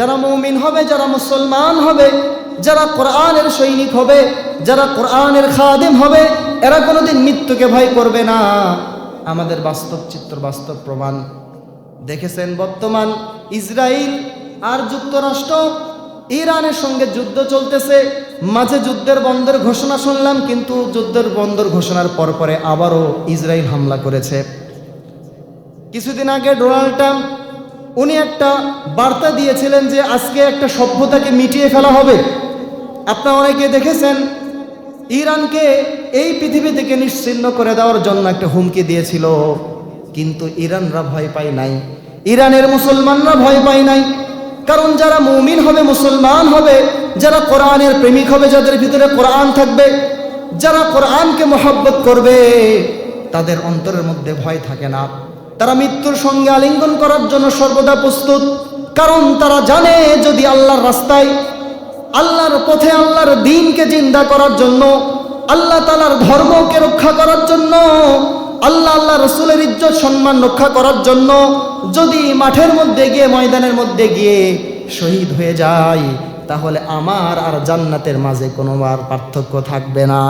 যারা মুমিন হবে, যারা মুসলমান হবে, যারা কোরআনের সৈনিক হবে, যারা কোরআনের খাদেম হবে, এরা কোনোদিন মৃত্যুকে ভয় করবে না। আমাদের বাস্তব চিত্র, বাস্তব প্রমাণ দেখেছেন। বর্তমান ইসরায়েল আর যুক্তরাষ্ট্র ইরানের সঙ্গে যুদ্ধ চলতেছে। মাঝে যুদ্ধের বন্ধের ঘোষণা শুনলাম, কিন্তু যুদ্ধের বন্ধের ঘোষণার পরে আবারও ইসরায়েল হামলা করেছে। কিছুদিন আগে ডোনাল্ড ট্রাম্প উনি একটা বার্তা দিয়েছিলেন যে আজকে একটা সভ্যতাকে মিটিয়ে ফেলা হবে। আপনারা অনেকে দেখেছেন, ইরানকে এই পৃথিবী থেকে নিশ্চিহ্ন করে দেওয়ার জন্য একটা হুমকি দিয়েছিল, কিন্তু ইরানরা ভয় পায় নাই, ইরানের মুসলমানরা ভয় পায় নাই। কারণ যারা মুমিন হবে, মুসলমান হবে, যারা কোরআনের প্রেমিক হবে, যাদের ভিতরে কোরআন থাকবে, যারা কোরআনকে মহব্বত করবে, তাদের অন্তরের মধ্যে ভয় থাকে না। তারা মৃত্যুর সঙ্গে আলিঙ্গন করার জন্য সর্বদা প্রস্তুত। কারণ তারা জানে, যদি আল্লাহর রাস্তায়, আল্লাহর পথে, আল্লাহর দ্বীনকে জিন্দা করার জন্য, আল্লাহ তাআলার ধর্মকে রক্ষা করার জন্য, আল্লাহ রসুলের ইজ্জত সম্মান রক্ষা করার জন্য যদি মাঠের মধ্যে গিয়ে, ময়দানের মধ্যে গিয়ে শহীদ হয়ে যায়, তাহলে আমার আর জান্নাতের মাঝে কোনো পার্থক্য থাকবে না।